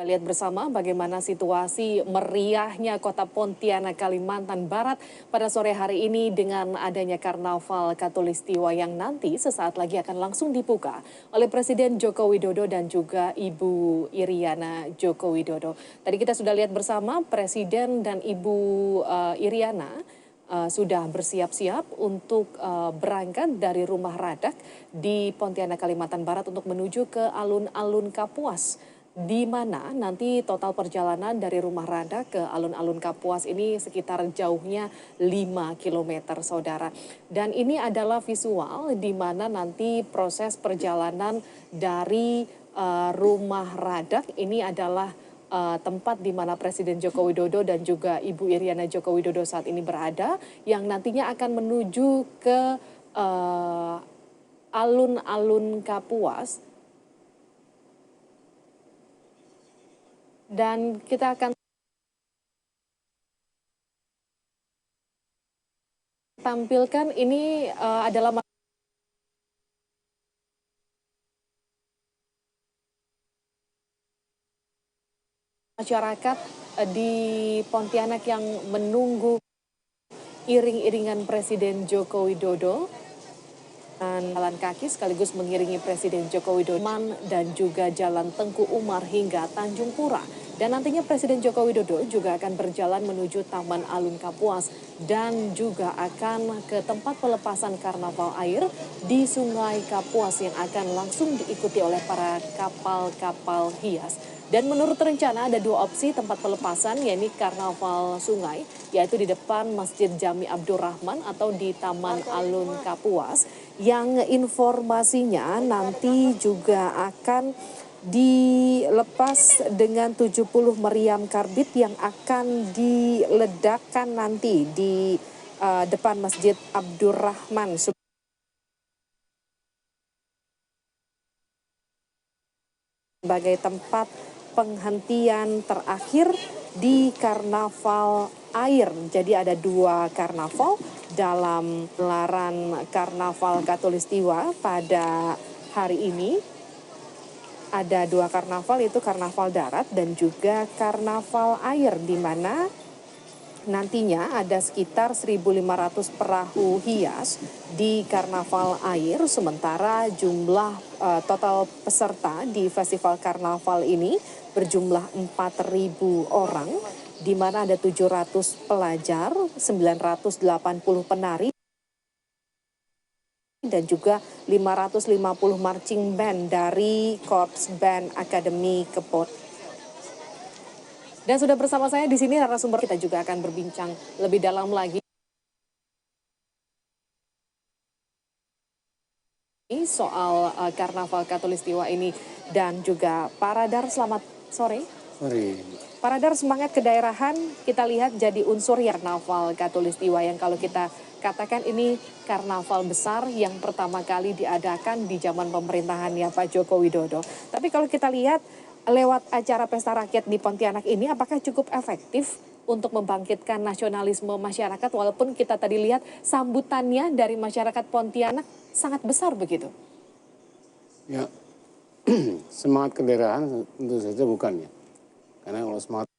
Kita lihat bersama bagaimana situasi meriahnya kota Pontianak, Kalimantan Barat pada sore hari ini dengan adanya Karnaval Katulistiwa yang nanti sesaat lagi akan langsung dibuka oleh Presiden Joko Widodo dan juga Ibu Iriana Joko Widodo. Tadi kita sudah lihat bersama Presiden dan Ibu Iriana sudah bersiap-siap untuk berangkat dari Rumah Radak di Pontianak, Kalimantan Barat untuk menuju ke alun-alun Kapuas, di mana nanti total perjalanan dari Rumah Radak ke alun-alun Kapuas ini sekitar jauhnya 5 kilometer, saudara. Dan ini adalah visual di mana nanti proses perjalanan dari Rumah Radak ini adalah tempat di mana Presiden Joko Widodo dan juga Ibu Iriana Joko Widodo saat ini berada, yang nantinya akan menuju ke alun-alun Kapuas. Dan kita akan tampilkan ini adalah masyarakat di Pontianak yang menunggu iring-iringan Presiden Joko Widodo dan jalan kaki sekaligus mengiringi Presiden Joko Widodo dan juga Jalan Tengku Umar hingga Tanjung Pura. Dan nantinya Presiden Joko Widodo juga akan berjalan menuju Taman Alun Kapuas dan juga akan ke tempat pelepasan karnaval air di Sungai Kapuas yang akan langsung diikuti oleh para kapal-kapal hias. Dan menurut rencana ada dua opsi tempat pelepasan, yaitu karnaval sungai, yaitu di depan Masjid Jami Abdurrahman atau di Taman Alun Kapuas, yang informasinya nanti juga akan dilepas dengan 70 meriam karbit yang akan diledakkan nanti di depan Masjid Abdurrahman sebagai tempat penghentian terakhir di karnaval air. Jadi ada dua karnaval dalam gelaran Karnaval Katulistiwa pada hari ini. Ada dua karnaval, yaitu karnaval darat dan juga karnaval air, di mana nantinya ada sekitar 1.500 perahu hias di karnaval air, sementara jumlah total peserta di festival karnaval ini berjumlah 4.000 orang, di mana ada 700 pelajar, 980 penari, dan juga 550 marching band dari Korps Band Akademi Kepot. Dan sudah bersama saya di sini narasumber, kita juga akan berbincang lebih dalam lagi soal Karnaval Katulistiwa ini dan juga Paradar. Selamat sore. Sore. Paradar, semangat kedaerahan kita lihat jadi unsur ya Karnaval Katulistiwa yang kalau kita katakan ini karnaval besar yang pertama kali diadakan di zaman pemerintahannya Pak Joko Widodo. Tapi kalau kita lihat lewat acara pesta rakyat di Pontianak ini, apakah cukup efektif untuk membangkitkan nasionalisme masyarakat, walaupun kita tadi lihat sambutannya dari masyarakat Pontianak sangat besar begitu? Ya, semangat kedaerahan tentu saja bukan ya. Karena kalau semangat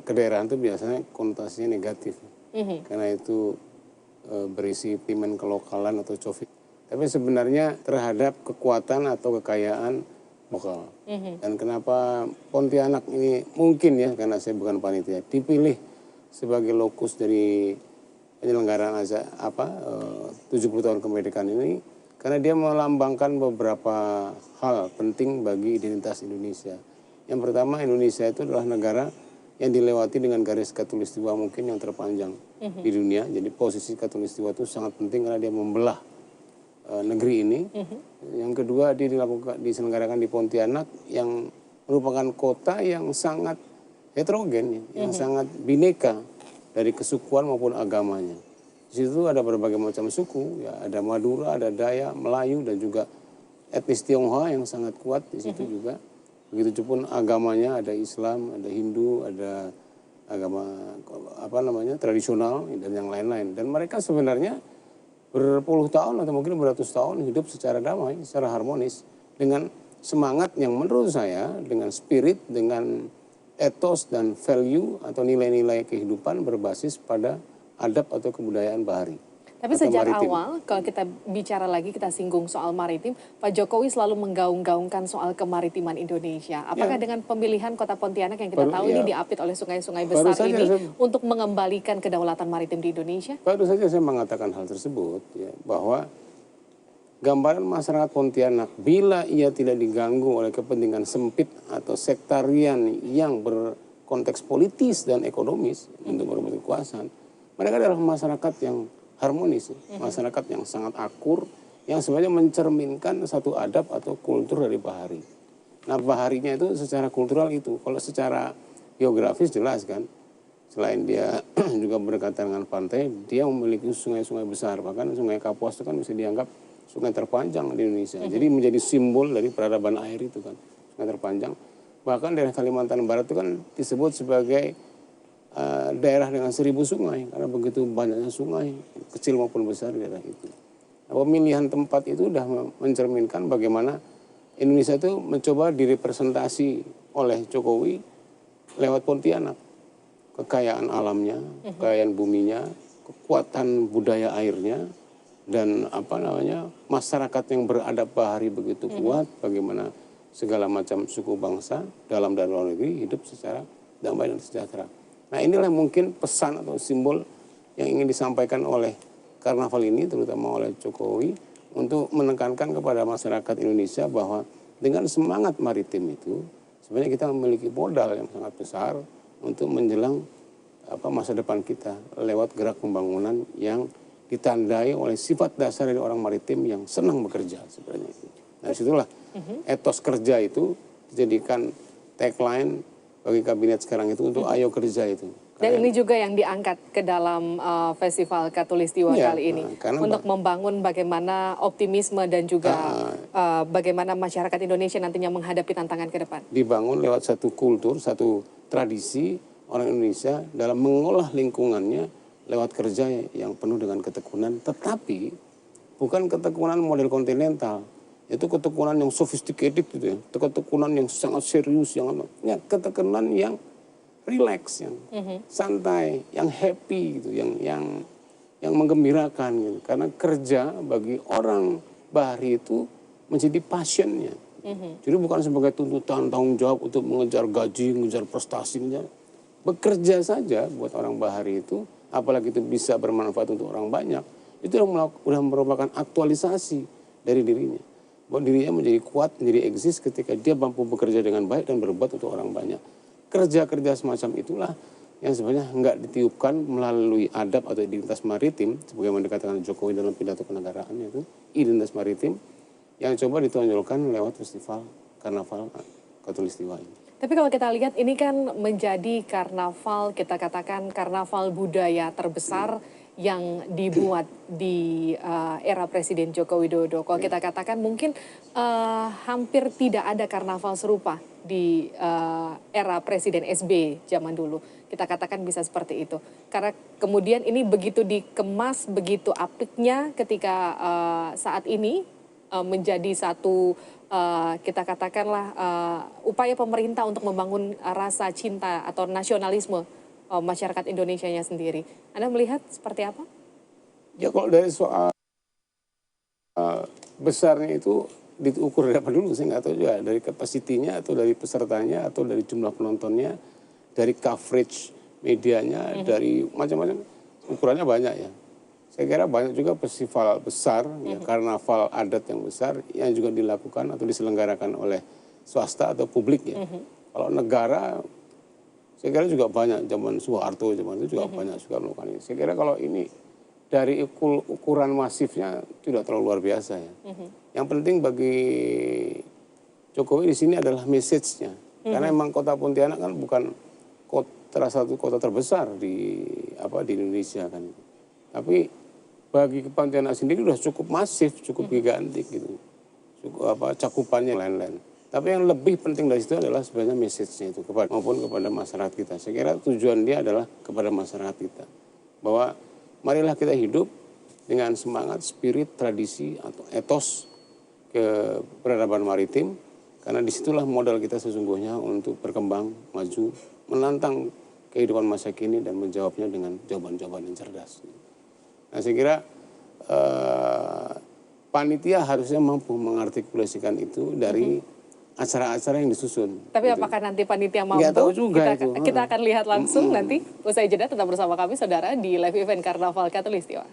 kedaerahan itu biasanya konotasinya negatif. Karena itu berisi pimen kelokalan atau covik. Tapi sebenarnya terhadap kekuatan atau kekayaan lokal. Dan kenapa Pontianak ini mungkin ya, karena saya bukan panitia, dipilih sebagai lokus dari penyelenggaraan 70 tahun kemerdekaan ini, karena dia melambangkan beberapa hal penting bagi identitas Indonesia. Yang pertama, Indonesia itu adalah negara yang dilewati dengan garis Katulistiwa mungkin yang terpanjang di dunia. Jadi posisi Katulistiwa itu sangat penting karena dia membelah negeri ini. Yang kedua, dia diselenggarakan di Pontianak yang merupakan kota yang sangat heterogen, yang sangat bineka dari kesukuan maupun agamanya. Di situ ada berbagai macam suku, ya, ada Madura, ada Dayak, Melayu, dan juga etnis Tionghoa yang sangat kuat di situ juga. Begitu pun agamanya, ada Islam, ada Hindu, ada agama tradisional dan yang lain-lain. Dan mereka sebenarnya berpuluh tahun atau mungkin beratus tahun hidup secara damai, secara harmonis dengan semangat yang menurut saya dengan spirit, dengan etos dan value atau nilai-nilai kehidupan berbasis pada adab atau kebudayaan bahari. Tapi atau sejak maritim. awal, kalau kita bicara lagi, kita singgung soal maritim, Pak Jokowi selalu menggaung-gaungkan soal kemaritiman Indonesia. Apakah Ya. dengan pemilihan kota Pontianak yang kita tahu ini diapit oleh sungai-sungai Baru besar saja ini saya- untuk mengembalikan kedaulatan maritim di Indonesia? Baru saja saya mengatakan hal tersebut, ya, bahwa gambaran masyarakat Pontianak bila ia tidak diganggu oleh kepentingan sempit atau sektarian yang berkonteks politis dan ekonomis untuk merebut kekuasaan, mereka adalah masyarakat yang harmonis, masyarakat yang sangat akur, yang sebenarnya mencerminkan satu adab atau kultur dari bahari. Nah, baharinya itu secara kultural itu, kalau secara geografis jelas kan, selain dia juga berdekatan dengan pantai, dia memiliki sungai-sungai besar, bahkan Sungai Kapuas itu kan bisa dianggap sungai terpanjang di Indonesia. Jadi menjadi simbol dari peradaban air itu kan, sungai terpanjang. Bahkan daerah Kalimantan Barat itu kan disebut sebagai daerah dengan 1000 sungai, karena begitu banyaknya sungai, kecil maupun besar di daerah itu. Nah, pemilihan tempat itu sudah mencerminkan bagaimana Indonesia itu mencoba direpresentasi oleh Jokowi lewat Pontianak. Kekayaan alamnya, kekayaan buminya, kekuatan budaya airnya, dan masyarakat yang beradab bahari begitu kuat, bagaimana segala macam suku bangsa dalam dan luar negeri hidup secara damai dan sejahtera. Nah, inilah mungkin pesan atau simbol yang ingin disampaikan oleh karnaval ini, terutama oleh Jokowi, untuk menekankan kepada masyarakat Indonesia bahwa dengan semangat maritim itu sebenarnya kita memiliki modal yang sangat besar untuk menjelang masa depan kita lewat gerak pembangunan yang ditandai oleh sifat dasar dari orang maritim yang senang bekerja sebenarnya itu. Nah, disitulah etos kerja itu dijadikan tagline bagi kabinet sekarang itu untuk ayo kerja itu. Dan ini juga yang diangkat ke dalam Festival Katulistiwa kali ini. Untuk membangun bagaimana optimisme dan juga bagaimana masyarakat Indonesia nantinya menghadapi tantangan ke depan. Dibangun lewat satu kultur, satu tradisi orang Indonesia dalam mengolah lingkungannya lewat kerja yang penuh dengan ketekunan. Tetapi bukan ketekunan model kontinental. Itu ketekunan yang sophisticated gitu ya. Ketekunan yang sangat serius, ketekunan yang relax, yang santai, yang happy gitu, yang menggembirakan gitu. Karena kerja bagi orang bahari itu menjadi passionnya. Jadi bukan sebagai tuntutan tanggung jawab untuk mengejar gaji, mengejar prestasi. Bekerja saja buat orang bahari itu, apalagi itu bisa bermanfaat untuk orang banyak, itu sudah merupakan aktualisasi dari dirinya. Bahwa dirinya menjadi kuat, menjadi eksis ketika dia mampu bekerja dengan baik dan berbuat untuk orang banyak. Kerja-kerja semacam itulah yang sebenarnya nggak ditiupkan melalui adab atau identitas maritim, sebagaimana dikatakan Jokowi dalam pidato kenegaraannya itu, identitas maritim, yang coba ditonjolkan lewat festival karnaval Katulistiwa ini. Tapi kalau kita lihat ini kan menjadi karnaval, kita katakan karnaval budaya terbesar yang dibuat di era Presiden Joko Widodo. Kalau kita katakan mungkin hampir tidak ada karnaval serupa di era Presiden SB zaman dulu. Kita katakan bisa seperti itu. Karena kemudian ini begitu dikemas, begitu apiknya ketika saat ini menjadi satu kita katakanlah upaya pemerintah untuk membangun rasa cinta atau nasionalisme masyarakat Indonesianya sendiri. Anda melihat seperti apa? Ya, kalau dari soal besarnya itu diukur dari apa dulu, saya nggak tahu juga. Dari kapasitinya atau dari pesertanya atau dari jumlah penontonnya, dari coverage medianya, dari macam-macam. Ukurannya banyak ya. Saya kira banyak juga festival besar, ya, karnaval adat yang besar yang juga dilakukan atau diselenggarakan oleh swasta atau publik ya. Kalau negara, saya kira juga banyak, zaman Soeharto zaman itu juga banyak juga melakukan ini. Saya kira kalau ini dari ukuran masifnya tidak terlalu luar biasa ya. Yang penting bagi Jokowi di sini adalah message-nya. Karena memang kota Pontianak kan bukan salah satu kota terbesar di Indonesia kan. Tapi bagi Pontianak sendiri sudah cukup masif, cukup gigantik gitu. Cakupannya lain-lain. Tapi yang lebih penting dari situ adalah sebenarnya message-nya itu maupun kepada masyarakat kita. Saya kira tujuan dia adalah kepada masyarakat kita. Bahwa marilah kita hidup dengan semangat, spirit, tradisi atau etos ke peradaban maritim. Karena disitulah modal kita sesungguhnya untuk berkembang, maju, menantang kehidupan masa kini dan menjawabnya dengan jawaban-jawaban yang cerdas. Nah saya kira panitia harusnya mampu mengartikulasikan itu dari acara-acara yang disusun. Tapi gitu. apakah nanti panitia mampu? Nggak tahu juga kita, itu. kita akan lihat langsung nanti. Usai jeda tetap bersama kami saudara di live event Karnaval Katulistiwa.